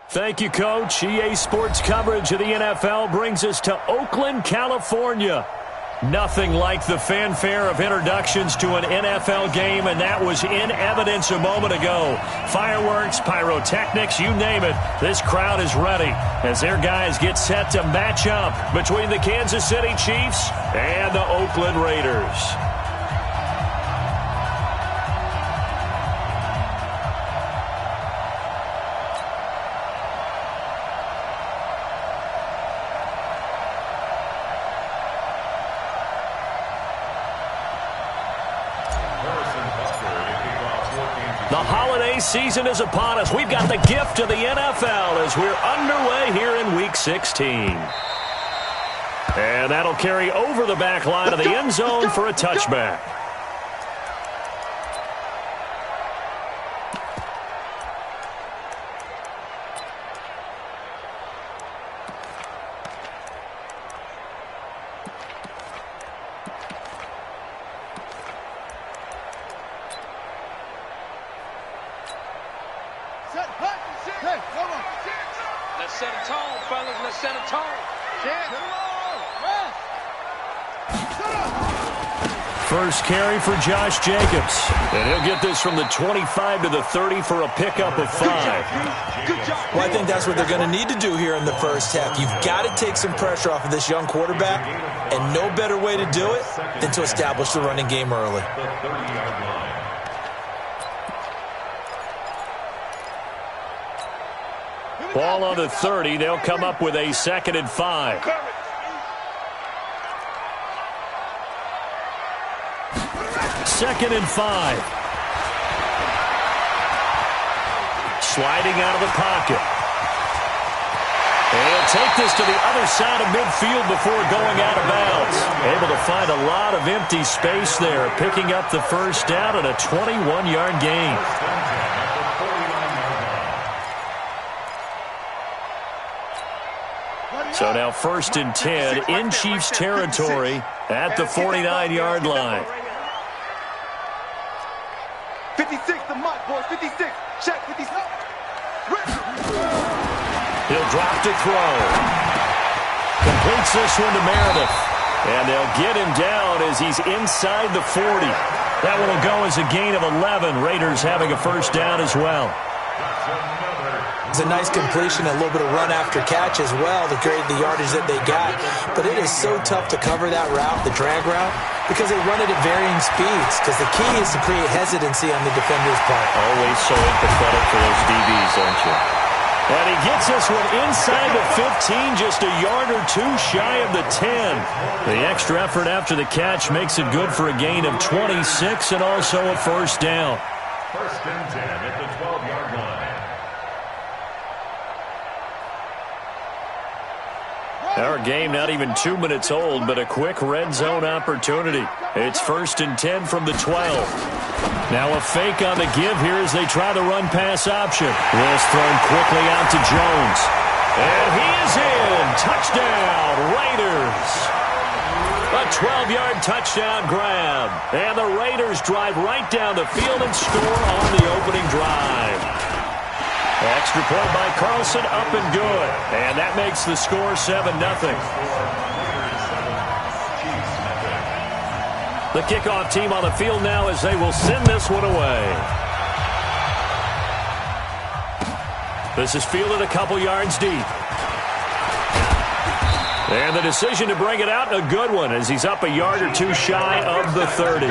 Thank you, Coach. EA Sports coverage of the NFL brings us to Oakland, California. Nothing like the fanfare of introductions to an NFL game, and that was in evidence a moment ago. Fireworks, pyrotechnics, you name it. This crowd is ready as their guys get set to match up between the Kansas City Chiefs and the Oakland Raiders. The holiday season is upon us. We've got the gift of the NFL as we're underway here in Week 16. And that'll carry over the back line of the end zone for a touchback. Let's set a tone, fellas. Let's set a tone. First carry for Josh Jacobs. And he'll get this from the 25 to the 30 for a pickup of 5. Well, I think that's what they're going to need to do here in the first half. You've got to take some pressure off of this young quarterback, and no better way to do it than to establish the running game early. Ball on the 30. They'll come up with a 2nd and 5. Second and 5. Sliding out of the pocket. And he'll take this to the other side of midfield before going out of bounds. Able to find a lot of empty space there, picking up the first down and a 21-yard gain. So now 1st and 10 in Chiefs territory at the 49-yard line. 56, the mic, boy, 56. Check, 56. He'll drop to throw. Completes this one to Meredith. And they'll get him down as he's inside the 40. That one will go as a gain of 11. Raiders having a first down as well. It's a nice completion, a little bit of run after catch as well to create the yardage that they got. But it is so tough to cover that route, the drag route, because they run it at varying speeds. Because the key is to create hesitancy on the defender's part. Always so empathetic for those DBs, aren't you? And he gets this one inside the 15, just a yard or two shy of the 10. The extra effort after the catch makes it good for a gain of 26 and also a first down. 1st and 10 at the 12-yard line. Our game not even 2 minutes old, but a quick red zone opportunity. It's 1st and 10 from the 12. Now a fake on the give here as they try the run-pass option. This thrown quickly out to Jones. And he is in. Touchdown, Raiders. A 12-yard touchdown grab. And the Raiders drive right down the field and score on the opening drive. Extra point by Carlson, up and good. And that makes the score 7-0. The kickoff team on the field now as they will send this one away. This is fielded a couple yards deep. And the decision to bring it out, a good one, as he's up a yard or two shy of the 30.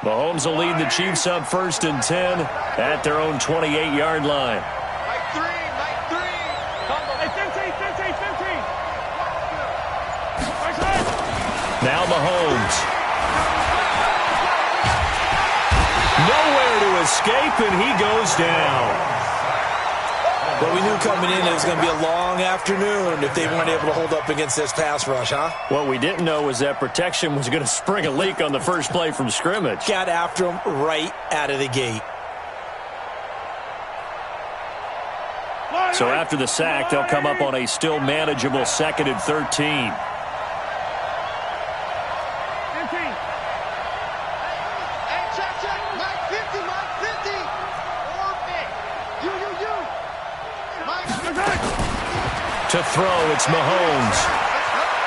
Mahomes will lead the Chiefs up 1st and 10 at their own 28-yard line. Mike 3. Hey, 15. Now Mahomes. Nowhere to escape, and he goes down. Well, we knew coming in it was going to be a long afternoon if they weren't able to hold up against this pass rush, huh? What we didn't know was that protection was going to spring a leak on the first play from scrimmage. Got after him right out of the gate. So after the sack, they'll come up on a still manageable 2nd and 13. To throw, it's Mahomes.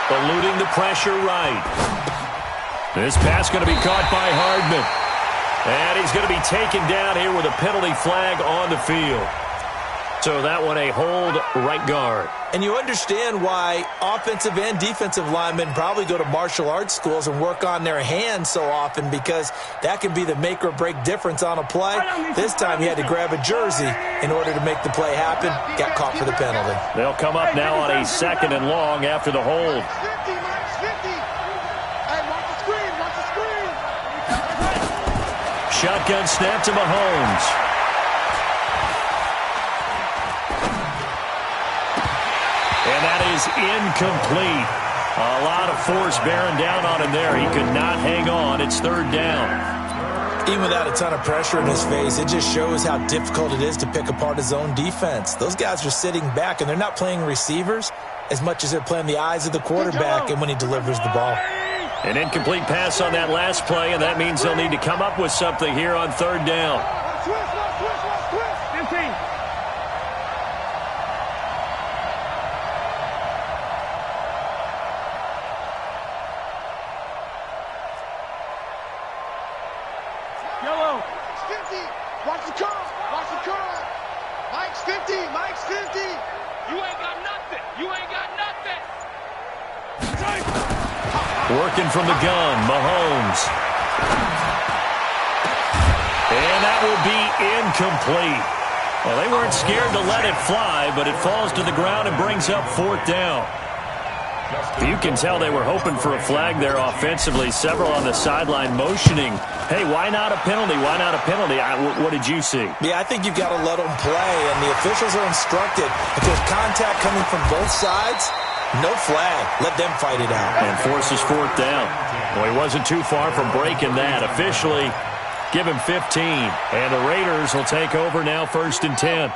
Eluding the pressure right. This pass going to be caught by Hardman. And he's going to be taken down here with a penalty flag on the field. So that one a hold right guard. And you understand why offensive and defensive linemen probably go to martial arts schools and work on their hands so often, because that can be the make or break difference on a play. This time he had to grab a jersey in order to make the play happen. Got caught for the penalty. They'll come up now on a 2nd and long after the hold. Shotgun snap to Mahomes. And that is incomplete. A lot of force bearing down on him there. He could not hang on. It's 3rd down. Even without a ton of pressure in his face, it just shows how difficult it is to pick apart his own defense. Those guys are sitting back, and they're not playing receivers as much as they're playing the eyes of the quarterback and when he delivers the ball. An incomplete pass on that last play, and that means they'll need to come up with something here on 3rd down. Working from the gun, Mahomes. And that will be incomplete. Well, they weren't scared to let it fly, but it falls to the ground and brings up 4th down. You can tell they were hoping for a flag there offensively. Several on the sideline motioning, hey, why not a penalty? Why not a penalty? What did you see? Yeah, I think you've got to let them play, and the officials are instructed. If there's contact coming from both sides, no flag. Let them fight it out. And forces 4th down. Well, he wasn't too far from breaking that. Officially, give him 15. And the Raiders will take over now 1st and 10.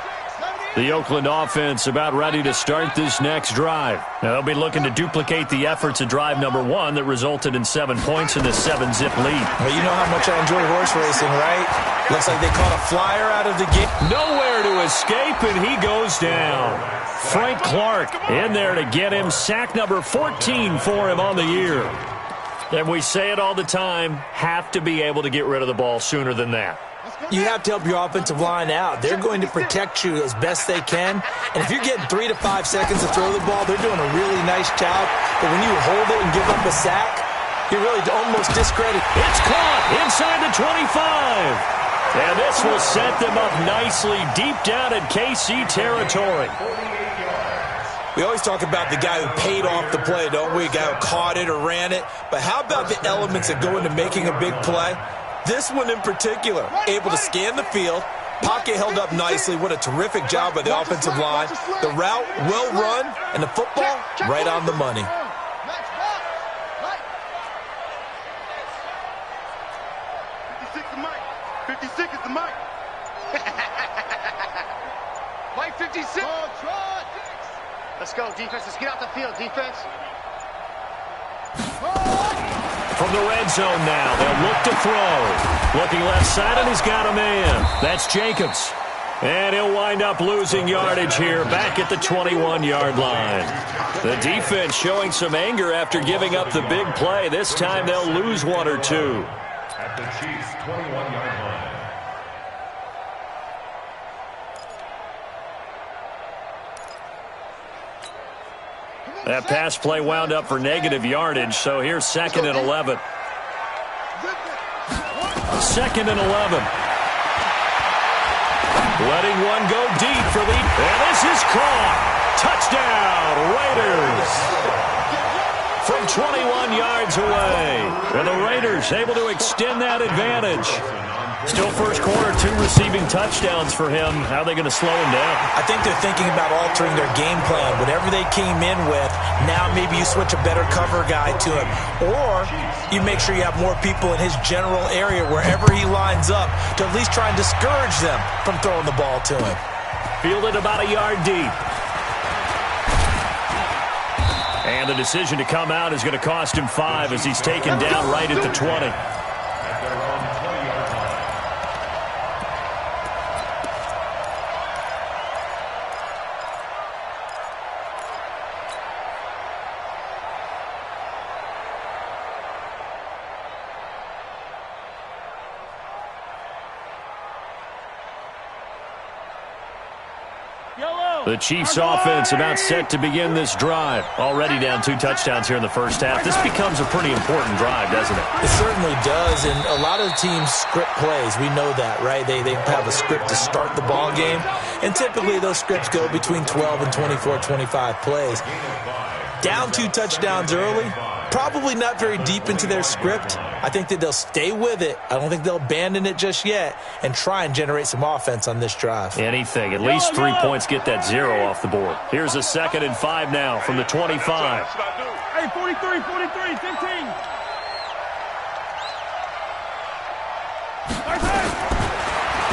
The Oakland offense about ready to start this next drive. Now, they'll be looking to duplicate the efforts of drive number 1 that resulted in 7 points in the 7-zip lead. Well, you know how much I enjoy horse racing, right? Looks like they caught a flyer out of the gate. Nowhere to escape, and he goes down. Frank Clark in there to get him. Sack number 14 for him on the year. And we say it all the time, have to be able to get rid of the ball sooner than that. You have to help your offensive line out. They're going to protect you as best they can. And if you're getting 3 to 5 seconds to throw the ball, they're doing a really nice job. But when you hold it and give up a sack, you're really almost discredited. It's caught inside the 25. And this will set them up nicely deep down in KC territory. We always talk about the guy who paid off the play, don't we? A guy who caught it or ran it. But how about the elements that go into making a big play? This one in particular, able to scan the field, pocket held up nicely. What a terrific job by the offensive line. The route well run, and the football right on the money. 56 is Mike. 56 is the Mike. Mike 56. Let's go, defense. Let's get out the field, defense. From the red zone now, they'll look to throw. Looking left side, and he's got a man. That's Jacobs. And he'll wind up losing yardage here back at the 21-yard line. The defense showing some anger after giving up the big play. This time they'll lose 1 or 2. At the Chiefs' 21-yard line. That pass play wound up for negative yardage, so here's 2nd and 11. 2nd and 11. Letting one go deep for the... And this is caught. Touchdown, Raiders. From 21 yards away. And the Raiders able to extend that advantage. Still first quarter, 2 receiving touchdowns for him. How are they going to slow him down? I think they're thinking about altering their game plan. Whatever they came in with, now maybe you switch a better cover guy to him. Or you make sure you have more people in his general area wherever he lines up to at least try and discourage them from throwing the ball to him. Fielded about a yard deep. And the decision to come out is going to cost him 5 as he's taken down right at the 20. The Chiefs offense about set to begin this drive. Already down 2 touchdowns here in the first half. This becomes a pretty important drive, doesn't it? It certainly does, and a lot of teams script plays. We know that, right? They have a script to start the ball game, and typically those scripts go between 12 and 24, 25 plays. Down 2 touchdowns early, probably not very deep into their script. I think that they'll stay with it. I don't think they'll abandon it just yet and try and generate some offense on this drive. Anything. At least 3 points get that 0 off the board. Here's a 2nd and 5 now from the 25. Hey, 43, 15.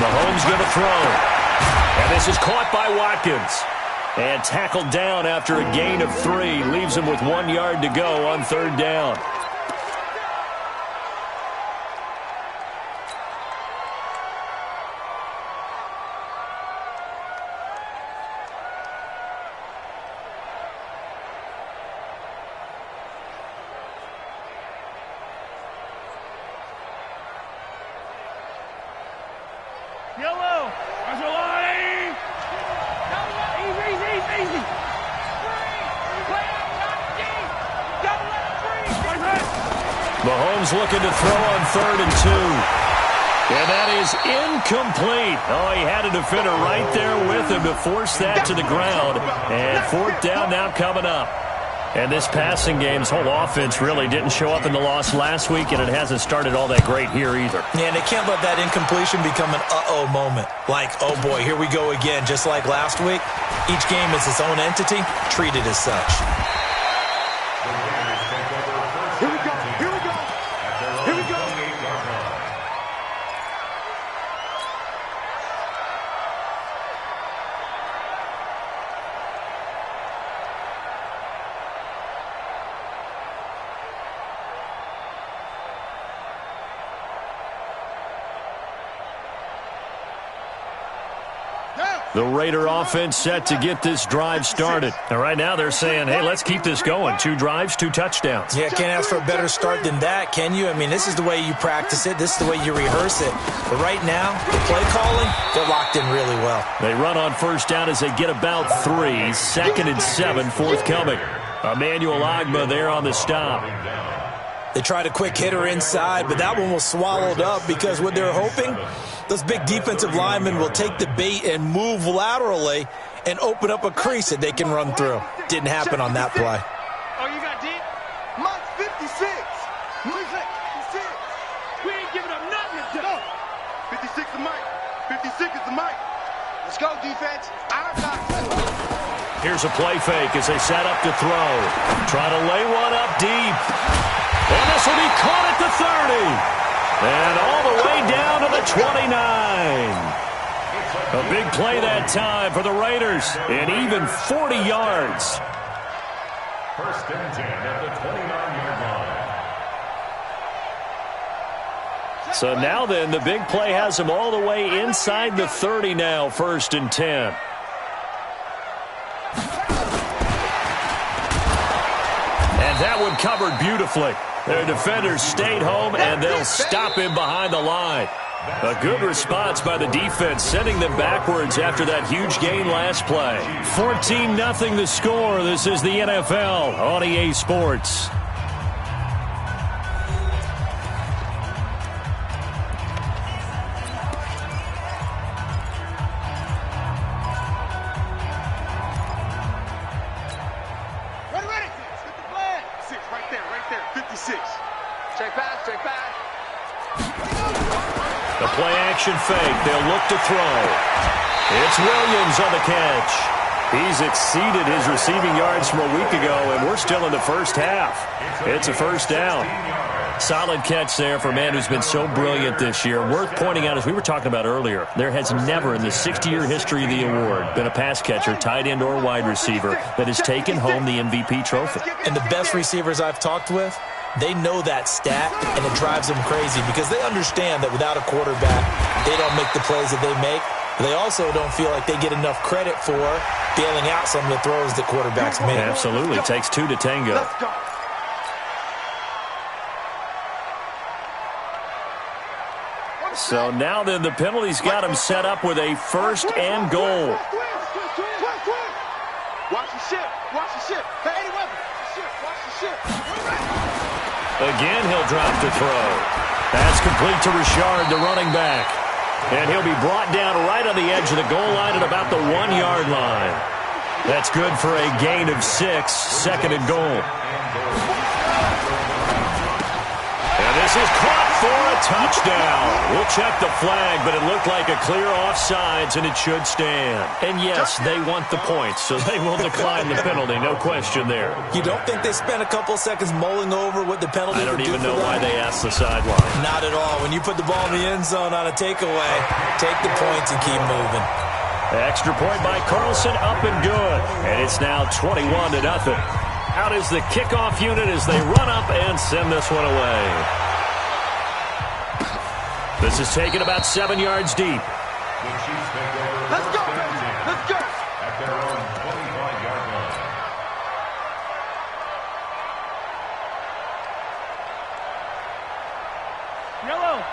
Mahomes going to throw. And this is caught by Watkins. And tackled down after a gain of 3. Leaves him with 1 yard to go on 3rd down. Yellow. Where's your line? Easy. Mahomes looking to throw on 3rd and 2. And that is incomplete. Oh, he had a defender right there with him to force that to the ground. And 4th down now coming up. And this passing game's whole offense really didn't show up in the loss last week, and it hasn't started all that great here either. Yeah, and they can't let that incompletion become an uh-oh moment. Like, oh boy, here we go again, just like last week. Each game is its own entity, treated as such. Here we go. The Raider offense set to get this drive started. And right now they're saying, hey, let's keep this going. 2 drives, 2 touchdowns. Yeah, can't ask for a better start than that, can you? I mean, this is the way you practice it. This is the way you rehearse it. But right now, the play calling, they're locked in really well. They run on 1st down as they get about 3. 2nd and 7, forthcoming. Emmanuel Ogbah there on the stop. They tried a quick hitter inside, but that one was swallowed up because what they're hoping, those big defensive linemen will take the bait and move laterally and open up a crease that they can run through. Didn't happen on that play. Oh, you got deep? Mike 56. Mike 56. We ain't giving up nothing to 56 is Mike. 56 is the Mike. Let's go, defense. Our top. Here's a play fake as they set up to throw. Try to lay one up deep. And this will be caught at the 30. And all the way down to the 29. A big play that time for the Raiders. And even 40 yards. 1st and 10 at the 29-yard line. So now then, the big play has them all the way inside the 30 now, 1st and 10. And that one covered beautifully. Their defenders stayed home, and they'll stop him behind the line. A good response by the defense, sending them backwards after that huge gain last play. 14-0 the score. This is the NFL on EA Sports. The play-action fake. They'll look to throw. It's Williams on the catch. He's exceeded his receiving yards from a week ago, and we're still in the first half. It's a first down. Solid catch there for a man who's been so brilliant this year. Worth pointing out, as we were talking about earlier, there has never in the 60-year history of the award been a pass catcher, tight end, or wide receiver that has taken home the MVP trophy. And the best receivers I've talked with, they know that stat, and it drives them crazy because they understand that without a quarterback, they don't make the plays that they make. They also don't feel like they get enough credit for bailing out some of the throws that quarterbacks make. Absolutely. It takes two to tango. So now then, the penalty's got him set up with a first and goal. Watch the ship. Watch the ship. Hey, any weapon. Watch the ship. Again, he'll drop the throw. That's complete to Richard, the running back. And he'll be brought down right on the edge of the goal line at about the 1-yard line. That's good for a gain of 6, second and goal. And this is caught for a touchdown. We'll check the flag, but it looked like a clear offsides, and it should stand. And yes, they want the points, so they will decline the penalty, no question there. You don't think they spent a couple seconds mulling over what the penalty I don't would do even for know them? why they asked the sideline. Not at all. When you put the ball in the end zone on a takeaway, take the points and keep moving. Extra point by Carlson, up and good. And it's now 21-0. Out is the kickoff unit as they run up and send this one away. This is taken about 7 yards deep. Let's go. Let's go. At their own 25-yard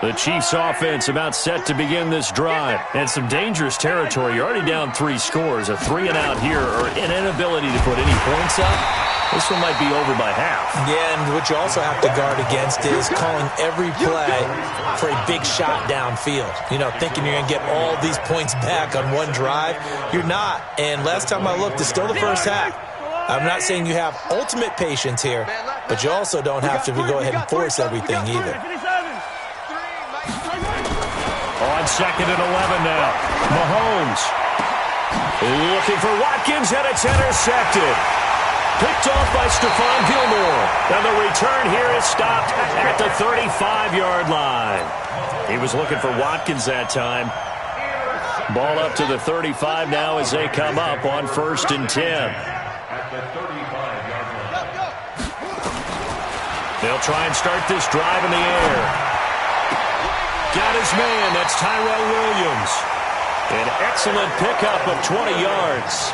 line. The Chiefs offense about set to begin this drive. And some dangerous territory. You're already down 3 scores. A 3-and-out here or an inability to put any points up. This one might be over by half. Yeah, and what you also have to guard against is calling every play for a big shot downfield. You know, thinking you're going to get all these points back on one drive. You're not. And last time I looked, it's still the first half. I'm not saying you have ultimate patience here, but you also don't have to go ahead and force everything either. On second and 11 now. Mahomes looking for Watkins, and it's intercepted. Picked off by Stephon Gilmore. And the return here is stopped at the 35-yard line. He was looking for Watkins that time. Ball up to the 35 now as they come up on 1st and 10. At the 35-yard line. They'll try and start this drive in the air. Got his man. That's Tyrell Williams. An excellent pickup of 20 yards.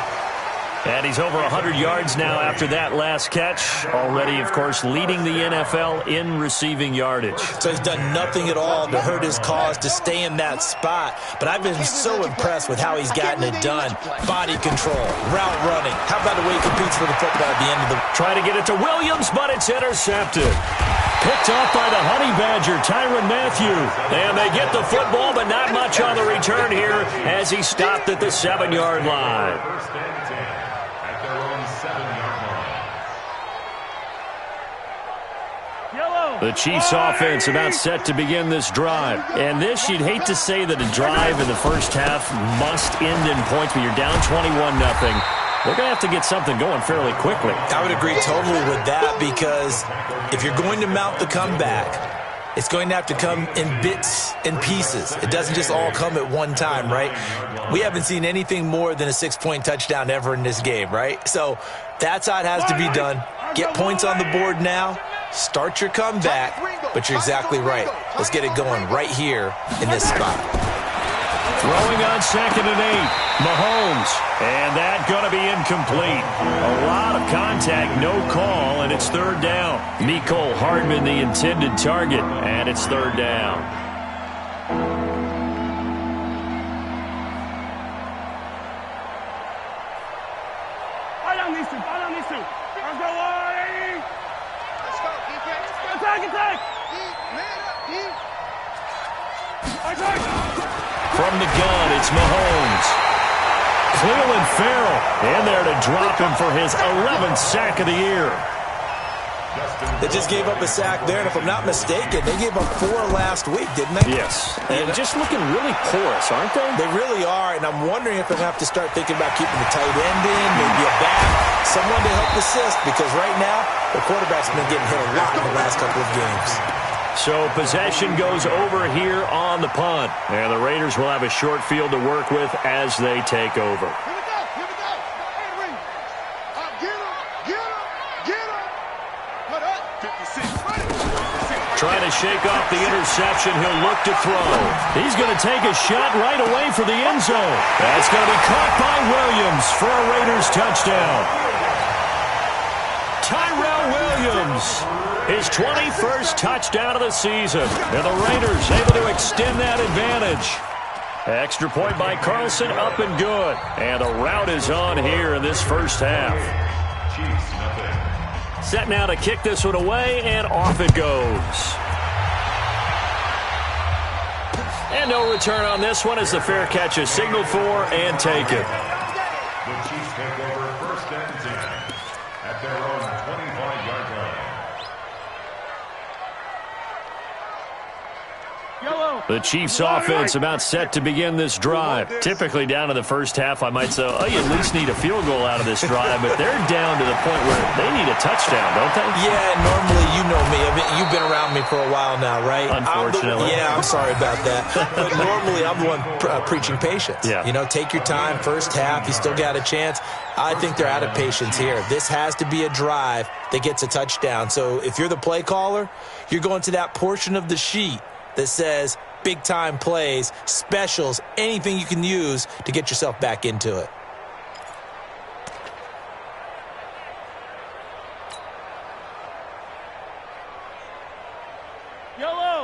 And he's over 100 yards now after that last catch. Already, of course, leading the NFL in receiving yardage. So he's done nothing at all to hurt his cause to stay in that spot. But I've been so impressed with how he's gotten it done. Body control, route running. How about the way he competes for the football at the end of the... Try to get it to Williams, but it's intercepted. Picked off by the Honey Badger, Tyrann Mathieu. And they get the football, but not much on the return here as he stopped at the 7-yard line. First and 10 at their own 7-yard line. The Chiefs offense about set to begin this drive. And this, you'd hate to say that a drive in the first half must end in points, but you're down 21-0. They're going to have to get something going fairly quickly. I would agree totally with that because if you're going to mount the comeback, it's going to have to come in bits and pieces. It doesn't just all come at one time, right? We haven't seen anything more than a 6-point touchdown ever in this game, right? So that's how it has to be done. Get points on the board now. Start your comeback. But you're exactly right. Let's get it going right here in this spot. Throwing on 2nd and 8. Mahomes. And that going to be incomplete. A lot of contact, no call, and it's 3rd down. Mecole Hardman, the intended target, and it's 3rd down. Let's go, defense. Attack! Man up, D. From the gun, it's Mahomes. Cleveland Farrell in there to drop him for his 11th sack of the year. They just gave up a sack there, and if I'm not mistaken, they gave up 4 last week, didn't they? Yes. And just looking really porous, aren't they? They really are, and I'm wondering if they have to start thinking about keeping the tight end in, maybe a back, someone to help assist, because right now, the quarterback's been getting hit a lot in the last couple of games. So possession goes over here on the punt, and the Raiders will have a short field to work with as they take over. Trying to shake off the interception. He'll look to throw. He's going to take a shot right away for the end zone. That's going to be caught by Williams for a Raiders touchdown. Tyrell Williams, his 21st touchdown of the season. And the Raiders able to extend that advantage. Extra point by Carlson, up and good. And the route is on here in this first half. Set now to kick this one away, and off it goes. And no return on this one as the fair catch is signaled for and taken. The Chiefs take over first and 10 at their own 25-yard line. The Chiefs offense about set to begin this drive. Typically down to the first half, I might say, oh, you at least need a field goal out of this drive, but they're down to the point where they need a touchdown, don't they? Yeah, normally, you know me. You've been around me for a while now, right? Unfortunately. I'm sorry about that. But normally, I'm the one preaching patience. Yeah. You know, take your time. First half, you still got a chance. I think they're out of patience here. This has to be a drive that gets a touchdown. So if you're the play caller, you're going to that portion of the sheet that says big-time plays, specials, anything you can use to get yourself back into it.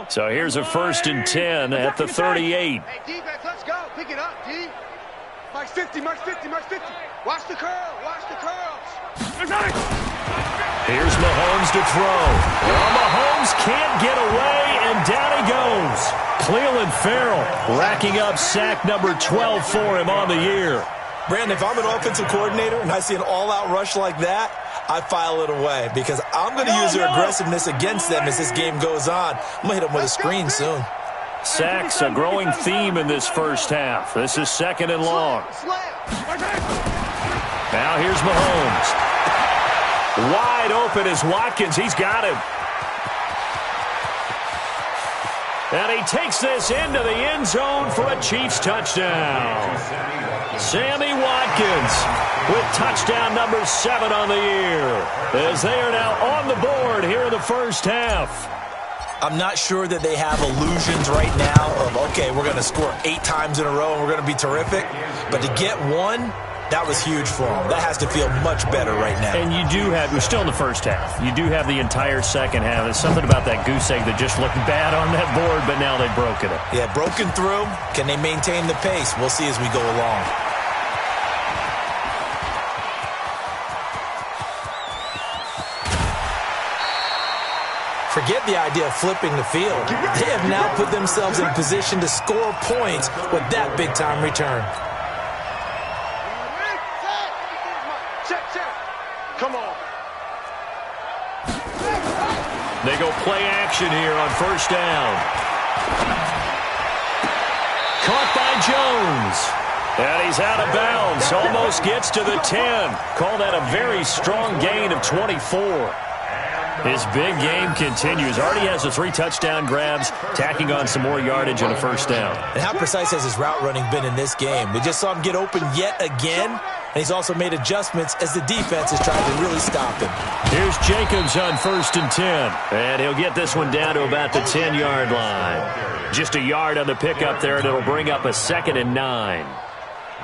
So here's a 1st and 10 at the 38. Hey, defense, let's go. Pick it up, D. March 50, March 50, March 50. Watch the curl, watch the curls. Here's Mahomes to throw. Well, Mahomes can't get away, and down he goes. Cleveland Farrell racking up sack number 12 for him on the year. Brandon, if I'm an offensive coordinator and I see an all-out rush like that, I file it away because I'm going to use their aggressiveness against them as this game goes on. I'm going to hit them with a screen soon. Sacks, a growing theme in this first half. This is 2nd and long. Now here's Mahomes. Wide open is Watkins. He's got him. And he takes this into the end zone for a Chiefs touchdown. Sammy Watkins with touchdown number 7 on the year, as they are now on the board here in the first half. I'm not sure that they have illusions right now of, okay, we're going to score 8 times in a row and we're going to be terrific. But to get one, that was huge for them. That has to feel much better right now. And you do have, we're still in the first half. You do have the entire second half. There's something about that goose egg that just looked bad on that board, but now they've broken it. Yeah, broken through. Can they maintain the pace? We'll see as we go along. Forget the idea of flipping the field. They have now put themselves in position to score points with that big-time return. Come on. They go play action here on first down. Caught by Jones. And he's out of bounds. Almost gets to the 10. Call that a very strong gain of 24. His big game continues. Already has the 3 touchdown grabs, tacking on some more yardage and a first down. And how precise has his route running been in this game? We just saw him get open yet again, and he's also made adjustments as the defense is trying to really stop him. Here's Jacobs on 1st and 10. And he'll get this one down to about the 10-yard line. Just a yard on the pickup there, and it'll bring up a 2nd and 9.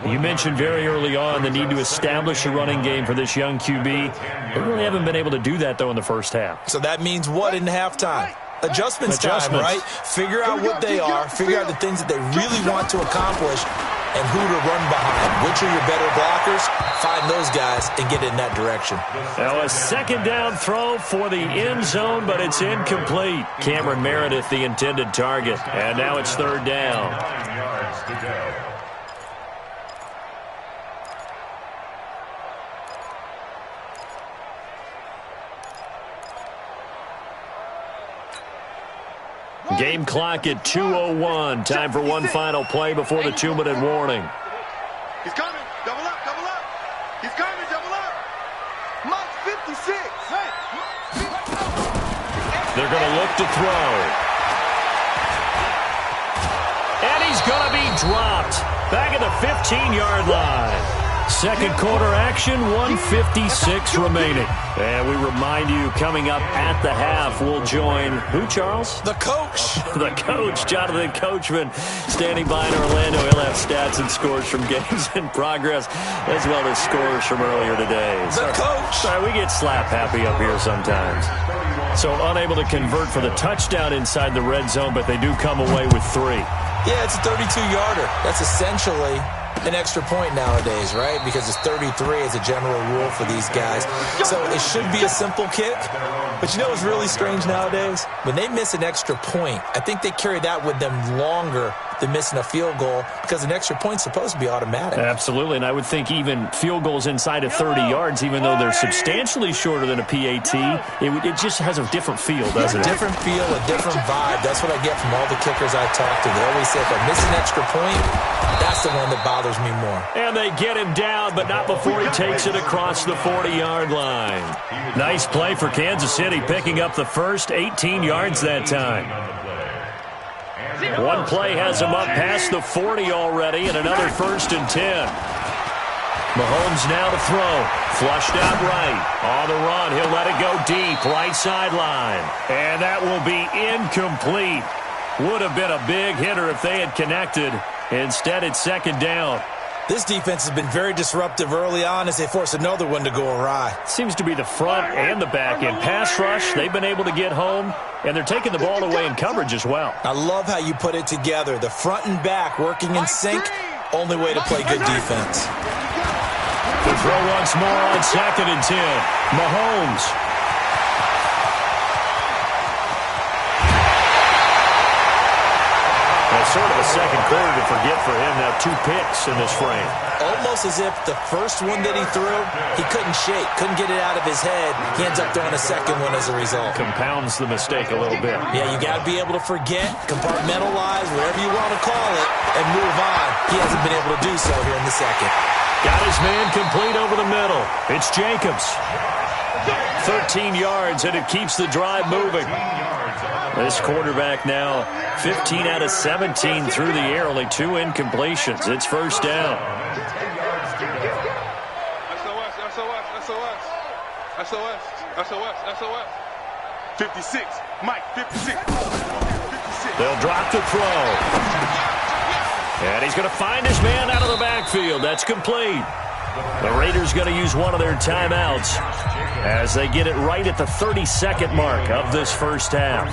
You mentioned very early on the need to establish a running game for this young QB. They really haven't been able to do that, though, in the first half. So that means what in halftime? Adjustments time, right? Figure out what they are, figure out the things that they really want to accomplish, and who to run behind. Which are your better blockers? Find those guys and get in that direction. Now a 2nd down throw for the end zone, but it's incomplete. Cameron Meredith, the intended target. And now it's 3rd down. 9 yards to go. Game clock at 2:01. Time for one final play before the 2-minute warning. He's coming. Double up, double up. He's coming, double up. Mike 56. They're going to look to throw. And he's going to be dropped. Back at the 15-yard line. Second quarter action, 1:56 remaining. And we remind you, coming up at the half, we'll join who, Charles? The coach. The coach, Jonathan Coachman, standing by in Orlando. He'll have stats and scores from games in progress, as well as scores from earlier today. The coach. Sorry, we get slap happy up here sometimes. So unable to convert for the touchdown inside the red zone, but they do come away with 3. Yeah, it's a 32-yarder. That's essentially an extra point nowadays, right? Because it's 33 as a general rule for these guys. So it should be a simple kick. But you know what's really strange nowadays? When they miss an extra point, I think they carry that with them longer than missing a field goal because an extra point's supposed to be automatic. Absolutely, and I would think even field goals inside of 30 yards, even though they're substantially shorter than a PAT, it just has a different feel, doesn't it? A different feel, a different vibe. That's what I get from all the kickers I talk to. They always say, if I miss an extra point, that's the one that bothers me more. And they get him down, but not before he takes it across the 40-yard line. Nice play for Kansas City, picking up the first 18 yards that time. One play has him up past the 40 already, and another 1st and 10. Mahomes now to throw. Flushed out right. On the run, he'll let it go deep, right sideline. And that will be incomplete. Would have been a big hitter if they had connected. Instead, it's 2nd down. This defense has been very disruptive early on as they force another one to go awry. Seems to be the front and the back end. Pass rush, they've been able to get home, and they're taking the ball away in coverage as well. I love how you put it together. The front and back working in sync, only way to play good defense. The throw once more on 2nd and 10. Mahomes. Sort of a second quarter to forget for him. Now 2 picks in this frame. Almost as if the first one that he threw, he couldn't shake, couldn't get it out of his head. He ends up throwing a second one as a result. Compounds the mistake a little bit. Yeah, you got to be able to forget, compartmentalize, whatever you want to call it, and move on. He hasn't been able to do so here in the second. Got his man complete over the middle. It's Jacobs. 13 yards, and it keeps the drive moving. This quarterback now 15 out of 17 through the air, only 2 incompletions. It's 1st down. SOS. 56. Mike, 56. They'll drop the throw. And he's going to find his man out of the backfield. That's complete. The Raiders going to use one of their timeouts as they get it right at the 32nd mark of this first half.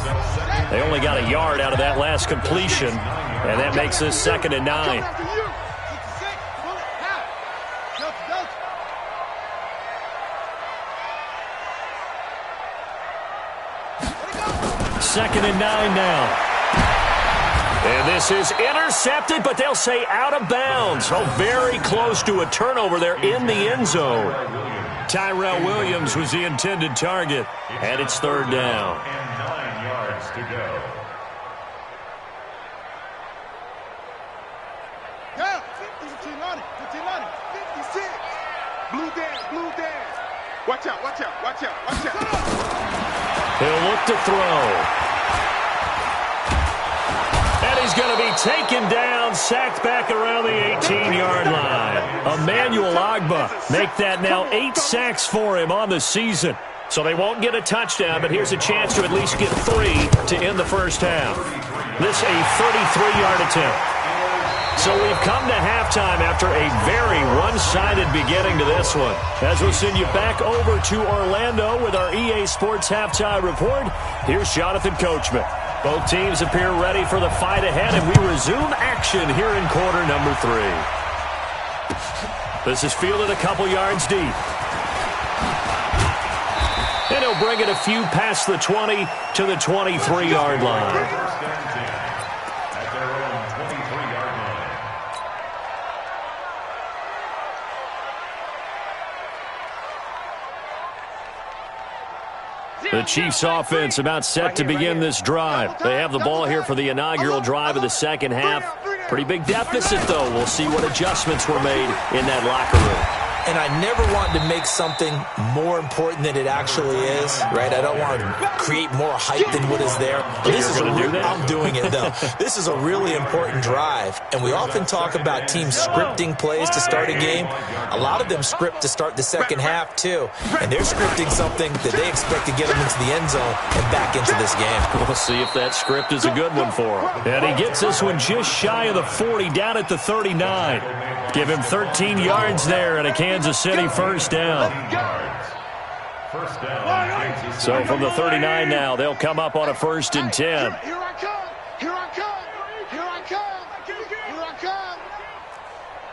They only got a yard out of that last completion, and that makes this 2nd and 9. Second and 9 now. And this is intercepted, but they'll say out of bounds. Oh, very close to a turnover there in the end zone. Tyrell Williams was the intended target, and it's 3rd down. And 9 yards to go. Yeah, 15 on it. 56. Blue Dan. Watch out. He'll look to throw. And he's going to be taken down, sacked back around the 18-yard line. Emmanuel Ogbah make that now 8 sacks for him on the season. So they won't get a touchdown, but here's a chance to at least get 3 to end the first half. This a 33-yard attempt. So we've come to halftime after a very one-sided beginning to this one. As we'll send you back over to Orlando with our EA Sports Halftime Report, here's Jonathan Coachman. Both teams appear ready for the fight ahead, and we resume action here in quarter number 3. This is fielded a couple yards deep. And he'll bring it a few past the 20 to the 23-yard line. The Chiefs offense about set to begin this drive. They have the ball here for the inaugural drive of the second half. Pretty big deficit, though. We'll see what adjustments were made in that locker room. And I never want to make something more important than it actually is, right? I don't want to create more hype than what is there. I'm doing it, though. This is a really important drive. And we often talk about teams scripting plays to start a game. A lot of them script to start the second half, too. And they're scripting something that they expect to get them into the end zone and back into this game. We'll see if that script is a good one for him. And he gets this one just shy of the 40, down at the 39. Give him 13 yards there and a Kansas City first down. So from the 39 now, they'll come up on a 1st and 10. Here I come. Here I come. Here I come. Here I come.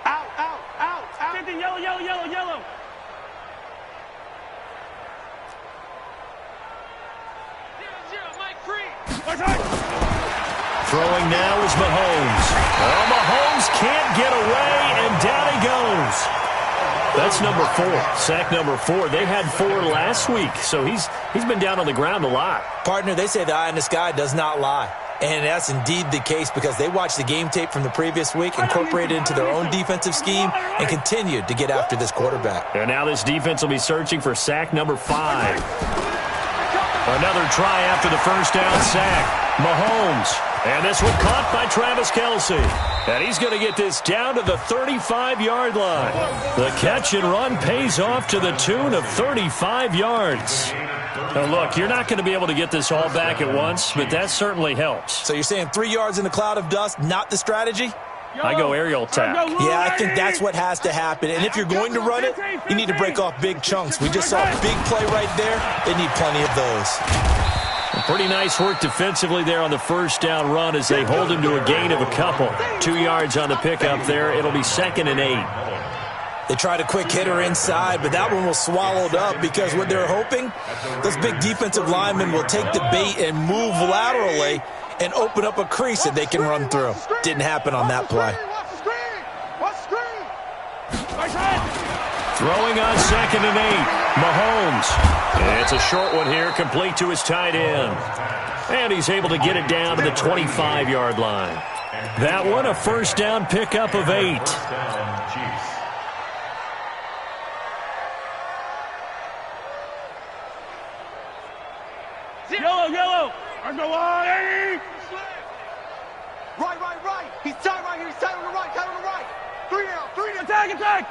Out, out, out, out. Yellow, yellow, yellow, yellow. Mike free. Throwing now is Mahomes. Oh, Mahomes can't get away, and down he goes. That's number 4, sack number 4. They had 4 last week, so he's been down on the ground a lot. Partner, they say the eye in the sky does not lie. And that's indeed the case because they watched the game tape from the previous week, incorporated it into their own defensive scheme, and continued to get after this quarterback. And now this defense will be searching for sack number 5. Another try after the first down sack. Mahomes. And this one caught by Travis Kelce. And he's going to get this down to the 35-yard line. The catch and run pays off to the tune of 35 yards. Now, look, you're not going to be able to get this all back at once, but that certainly helps. So you're saying 3 yards in a cloud of dust, not the strategy? I go aerial attack. Yeah, I think that's what has to happen. And if you're going to run it, you need to break off big chunks. We just saw a big play right there. They need plenty of those. Pretty nice work defensively there on the first down run as they hold him to a gain of a couple. 2 yards on the pickup there. It'll be 2nd and 8. They tried a quick hitter inside, but that one was swallowed up because what they're hoping, those big defensive linemen will take the bait and move laterally and open up a crease that they can run through. Didn't happen on that play. Throwing on 2nd and 8. Mahomes. And it's a short one here, complete to his tight end. And he's able to get it down to the 25-yard line. That one, a first down pickup of 8. Yellow, yellow. Right. He's tied right here. He's tied on the right. Tied on the right. 3 down. 3 down. Attack.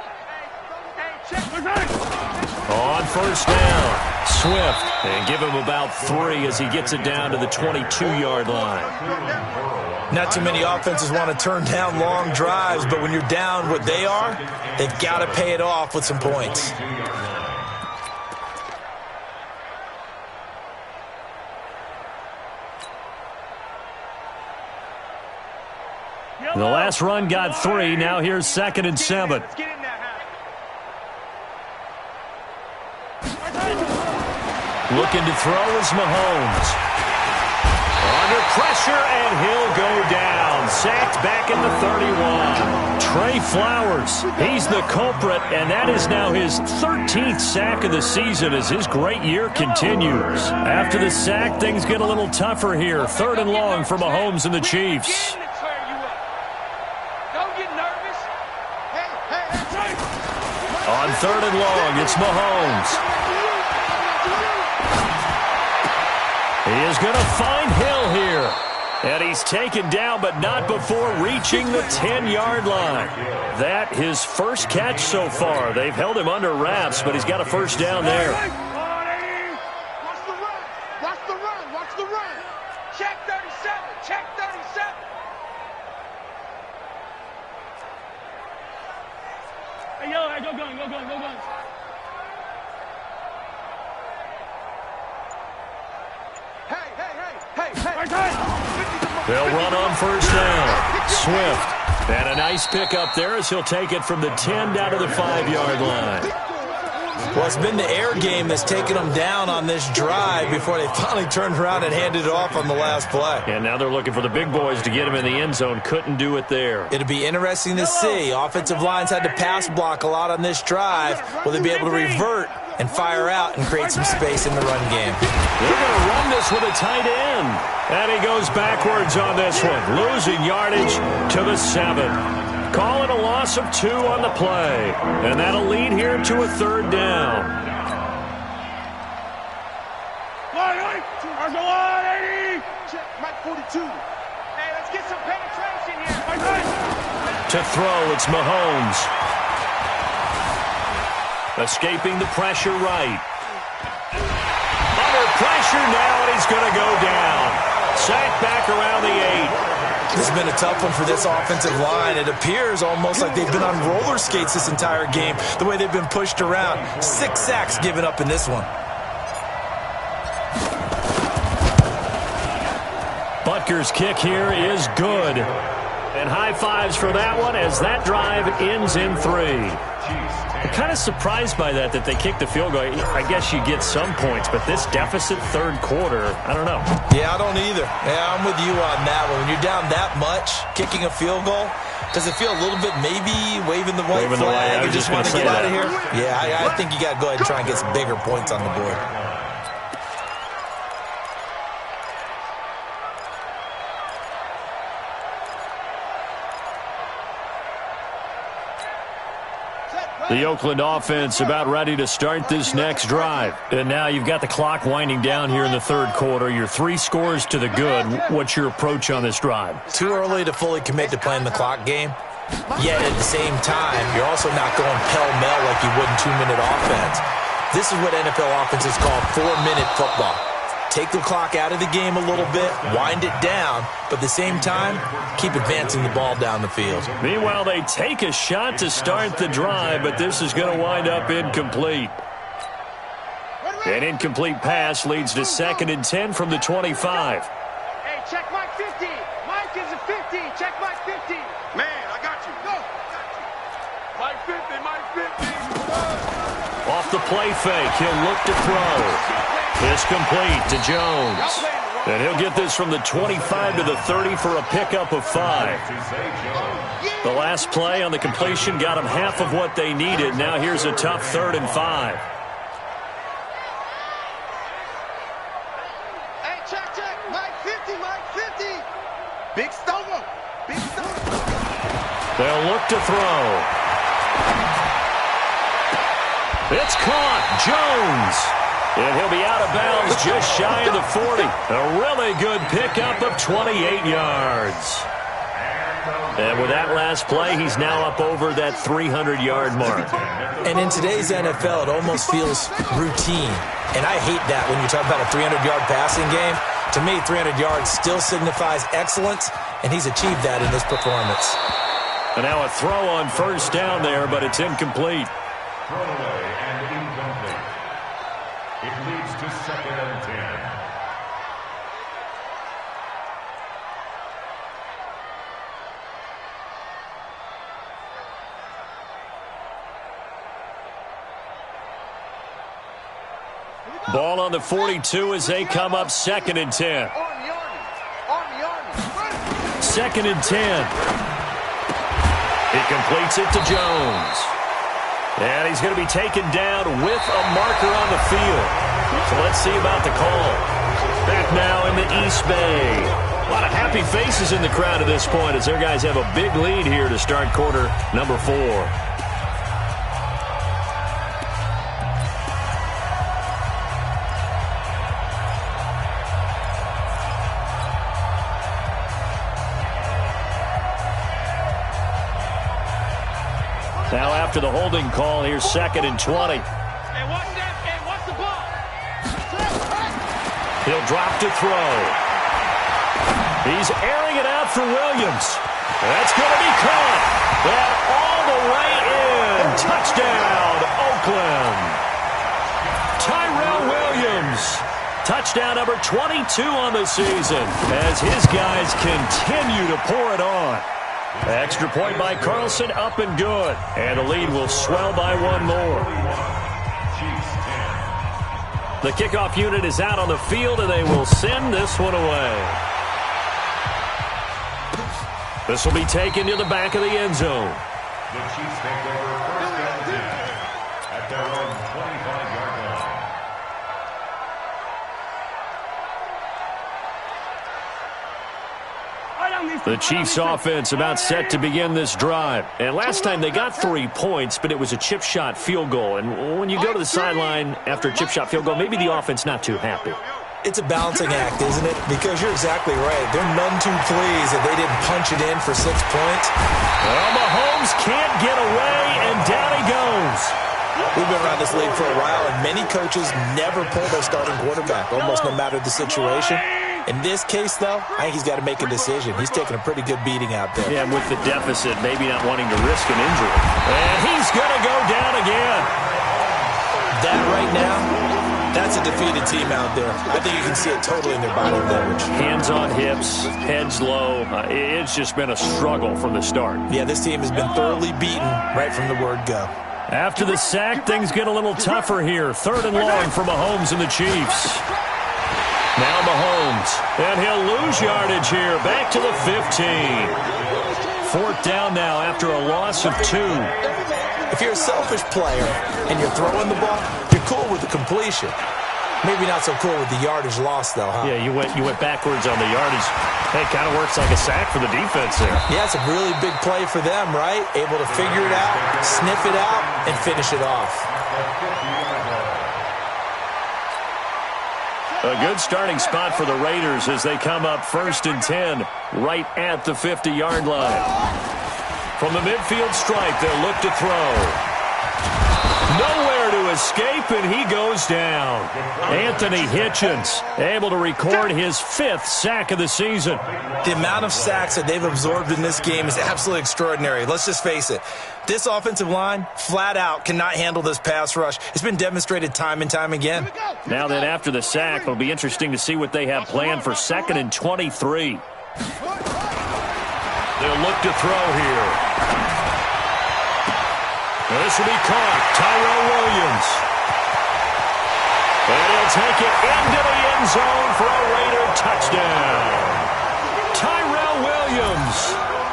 On first down, Swift. And give him about 3 as he gets it down to the 22-yard line. Not too many offenses want to turn down long drives, but when you're down what they are, they've got to pay it off with some points. The last run got 3. Now here's 2nd and 7. Looking to throw is Mahomes. Under pressure, and he'll go down. Sacked back in the 31. Trey Flowers, he's the culprit, and that is now his 13th sack of the season as his great year continues. After the sack, things get a little tougher here. 3rd and long for Mahomes and the Chiefs. On 3rd and long, it's Mahomes. He is going to find Hill here. And he's taken down, but not before reaching the 10-yard line. That his first catch so far. They've held him under wraps, but he's got a first down there. Watch the run. Watch the run. Watch the run. Check 37. Check 37. Hey, yo, hey, go gun. They'll run on first down. Swift. And a nice pickup there as he'll take it from the 10 down to the 5-yard line. Well, it's been the air game that's taken them down on this drive before they finally turned around and handed it off on the last play. And now they're looking for the big boys to get him in the end zone. Couldn't do it there. It'll be interesting to see. Offensive lines had to pass block a lot on this drive. Will they be able to revert and fire out and create some space in the run game. They're going to run this with a tight end. And he goes backwards on this one, losing yardage to the 7. Calling a loss of 2 on the play. And that'll lead here to a 3rd down. Mike 42. Hey, let's get some penetration here. To throw, it's Mahomes. Escaping the pressure right. Under pressure now, and he's going to go down. Sacked back around the 8. This has been a tough one for this offensive line. It appears almost like they've been on roller skates this entire game, the way they've been pushed around. 6 sacks given up in this one. Butker's kick here is good. And high fives for that one as that drive ends in 3. I'm kind of surprised by that they kicked the field goal. I guess you get some points, but this deficit 3rd quarter, I don't know. Yeah, I don't either. Yeah, I'm with you on that one. When you're down that much, kicking a field goal, does it feel a little bit maybe waving the white flag and just want to get out of here? Yeah, I think you got to go ahead and try and get some bigger points on the board. The Oakland offense about ready to start this next drive. And now you've got the clock winding down here in the 3rd quarter. You're 3 scores to the good. What's your approach on this drive? Too early to fully commit to playing the clock game. Yet at the same time, you're also not going pell-mell like you would in 2-minute offense. This is what NFL offenses call 4-minute football. Take the clock out of the game a little bit, wind it down, but at the same time, keep advancing the ball down the field. Meanwhile, they take a shot to start the drive, but this is going to wind up incomplete. An incomplete pass leads to 2nd and 10 from the 25. Hey, check Mike 50. Mike is a 50. Check Mike 50. Man, I got you. Go. Mike 50, Mike 50. Off the play fake, he'll look to throw. It's complete to Jones. And he'll get this from the 25 to the 30 for a pickup of 5. The last play on the completion got them half of what they needed. Now here's a tough 3rd and 5. Hey, check. Mike 50, Mike 50. Big Stover. Big Stover. They'll look to throw. It's caught. Jones. And he'll be out of bounds just shy of the 40. A really good pickup of 28 yards. And with that last play, he's now up over that 300-yard mark. And in today's NFL, it almost feels routine. And I hate that when you talk about a 300-yard passing game. To me, 300 yards still signifies excellence, and he's achieved that in this performance. And now a throw on 1st down there, but it's incomplete. Throwaway and incomplete. It leads to 2nd and 10. Ball on the 42 as they come up 2nd and 10. Army. 2nd and 10. He completes it to Jones. And he's going to be taken down with a marker on the field. So let's see about the call. Back now in the East Bay. A lot of happy faces in the crowd at this point as their guys have a big lead here to start quarter number 4. Now after the holding call, here's 2nd and 20. Hey, watch that. Hey, watch the ball. He'll drop to throw. He's airing it out for Williams. That's going to be caught. And all the way in. Touchdown, Oakland. Tyrell Williams. Touchdown number 22 on the season as his guys continue to pour it on. Extra point by Carlson, up and good. And the lead will swell by 1 more. The kickoff unit is out on the field, and they will send this one away. This will be taken to the back of the end zone. The Chiefs take over 1st and 10 at their own 25-yard The Chiefs offense about set to begin this drive. And last time they got 3 points, but it was a chip shot field goal. And when you go to the sideline after a chip shot field goal, maybe the offense not too happy. It's a balancing act, isn't it? Because you're exactly right. They're none too pleased that they didn't punch it in for 6 points. Well, Mahomes can't get away, and down he goes. We've been around this league for a while, and many coaches never pull their starting quarterback, almost no matter the situation. In this case, though, I think he's got to make a decision. He's taking a pretty good beating out there. Yeah, with the deficit, maybe not wanting to risk an injury. And he's going to go down again. That right now, that's a defeated team out there. I think you can see it totally in their body language. Hands on hips, heads low. It's just been a struggle from the start. Yeah, this team has been thoroughly beaten right from the word go. After the sack, things get a little tougher here. 3rd and long for Mahomes and the Chiefs. Now Mahomes, and he'll lose yardage here. Back to the 15. 4th down now after a loss of 2. If you're a selfish player and you're throwing the ball, you're cool with the completion. Maybe not so cool with the yardage loss, though, huh? Yeah, you went backwards on the yardage. Hey, it kind of works like a sack for the defense there. Yeah, it's a really big play for them, right? Able to figure it out, sniff it out, and finish it off. A good starting spot for the Raiders as they come up 1st and 10 right at the 50-yard line. From the midfield stripe, they'll look to throw. Nowhere to escape, and he goes down. Anthony Hitchens able to record his 5th sack of the season. The amount of sacks that they've absorbed in this game is absolutely extraordinary. Let's just face it. This offensive line, flat out, cannot handle this pass rush. It's been demonstrated time and time again. Now then, after the sack, it'll be interesting to see what they have planned for 2nd and 23. They'll look to throw here. This will be caught. Tyrell Williams. And he'll take it into the end zone for a Raider touchdown. Tyrell Williams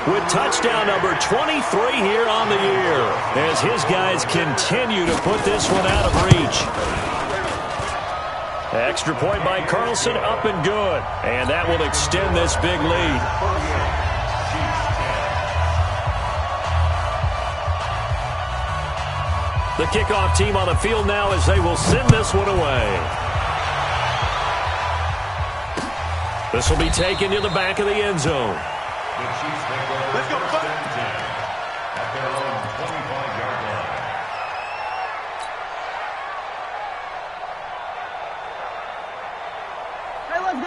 with touchdown number 23 here on the year as his guys continue to put this one out of reach. Extra point by Carlson, up and good. And that will extend this big lead. The kickoff team on the field now as they will send this one away. This will be taken to the back of the end zone. The Chiefs take over. Let's go, first and 10 at their own 25-yard line.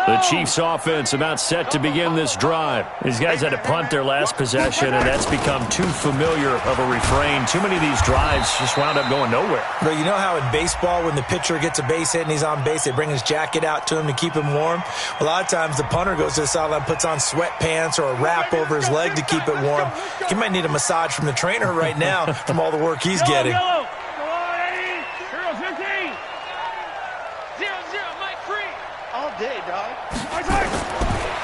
The Chiefs offense about set to begin this drive. These guys had to punt their last possession, and that's become too familiar of a refrain. Too many of these drives just wound up going nowhere. But you know how in baseball, when the pitcher gets a base hit and he's on base, they bring his jacket out to him to keep him warm? A lot of times the punter goes to the sideline, puts on sweatpants or a wrap over his leg to keep it warm. He might need a massage from the trainer right now from all the work he's getting.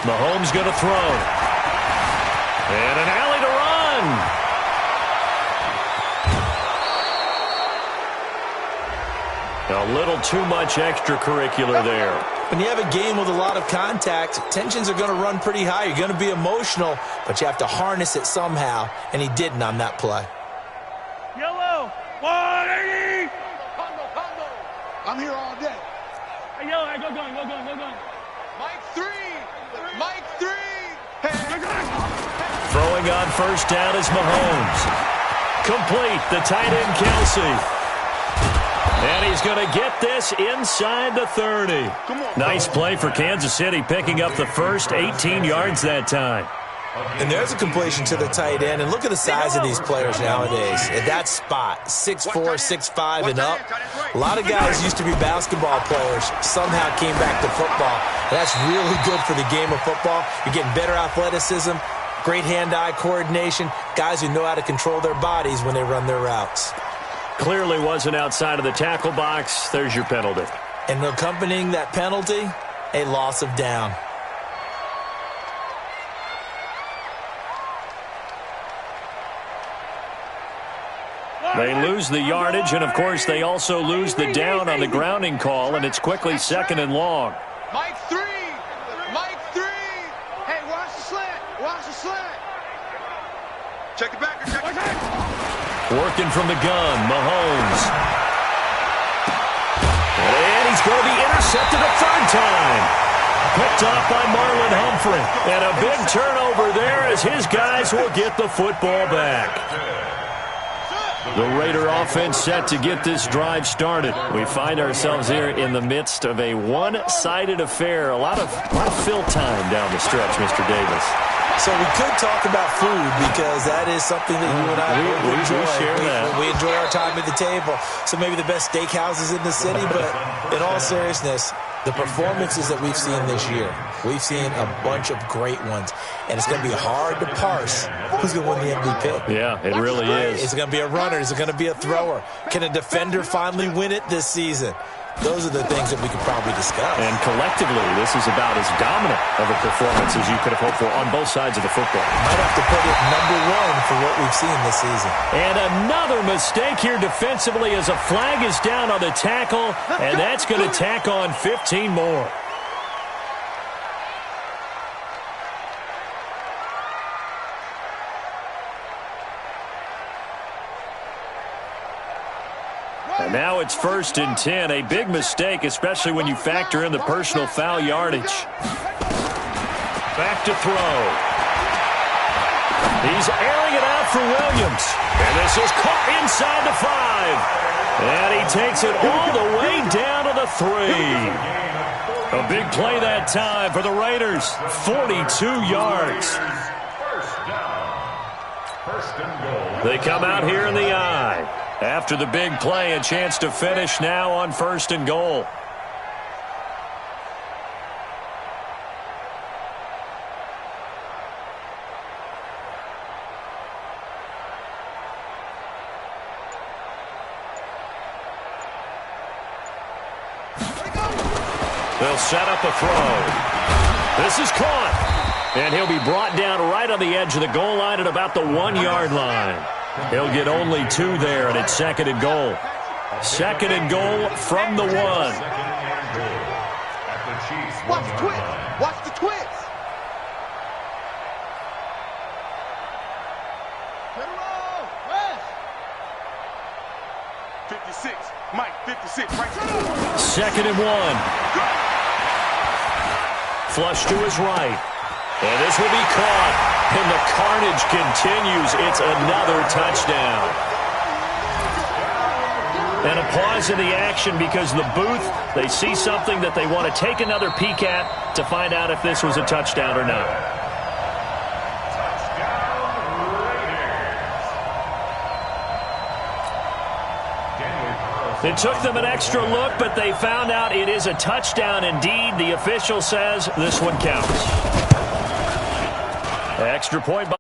Mahomes going to throw. And an alley to run. A little too much extracurricular there. When you have a game with a lot of contact, tensions are going to run pretty high. You're going to be emotional, but you have to harness it somehow, and he didn't on that play. Yellow, 180. I'm here all day. Hey, yellow, hey, go going. Mike 3. Mike 3. Throwing on 1st down is Mahomes. Complete, the tight end Kelsey. And he's going to get this inside the 30. Nice play for Kansas City, picking up the first 18 yards that time. And there's a completion to the tight end. And look at the size of these players nowadays. At that spot, 6'4", 6'5", and up. A lot of guys used to be basketball players, somehow came back to football. That's really good for the game of football. You're getting better athleticism, great hand-eye coordination, guys who know how to control their bodies when they run their routes. Clearly wasn't outside of the tackle box. There's your penalty. And accompanying that penalty, a loss of down. They lose the yardage, and, of course, they also lose the down on the grounding call, and it's quickly 2nd and long. Mike 3. Mike 3. Hey, watch the slant. Check it back. Check it back. Working from the gun, Mahomes. And he's going to be intercepted a third time. Picked off by Marlon Humphrey. And a big turnover there as his guys will get the football back. The Raider offense set to get this drive started. We find ourselves here in the midst of a one-sided affair. A lot of fill time down the stretch, Mr. Davis. So we could talk about food because that is something that you and I enjoy. We share that. We enjoy our time at the table. So maybe the best steakhouses in the city, but in all seriousness, the performances that we've seen this year, we've seen a bunch of great ones, and it's going to be hard to parse who's going to win the MVP. Yeah, it really is. Is it going to be a runner? Is it going to be a thrower? Can a defender finally win it this season? Those are the things that we could probably discuss. And collectively, this is about as dominant of a performance as you could have hoped for on both sides of the football. Might have to put it #1 for what we've seen this season. And another mistake here defensively as a flag is down on the tackle, and that's going to tack on 15 more. And now it's 1st and 10. A big mistake, especially when you factor in the personal foul yardage. Back to throw. He's airing it out for Williams. And this is caught inside the 5. And he takes it all the way down to the 3. A big play that time for the Raiders. 42 yards. They come out here in the eye. After the big play, a chance to finish now on 1st and goal. They'll set up a throw. This is caught. And he'll be brought down right on the edge of the goal line at about the 1-yard line. He'll get only 2 there, and it's 2nd and goal. 2nd and goal from the 1. Watch the twist. Watch the twist. Get him roll. West. 56. Mike, 56. Right there. 2nd and 1. Flush to his right. And this will be caught. And the carnage continues. It's another touchdown. And a pause in the action because the booth, they see something that they want to take another peek at to find out if this was a touchdown or not. It took them an extra look, but they found out it is a touchdown indeed. The official says this one counts. Extra point by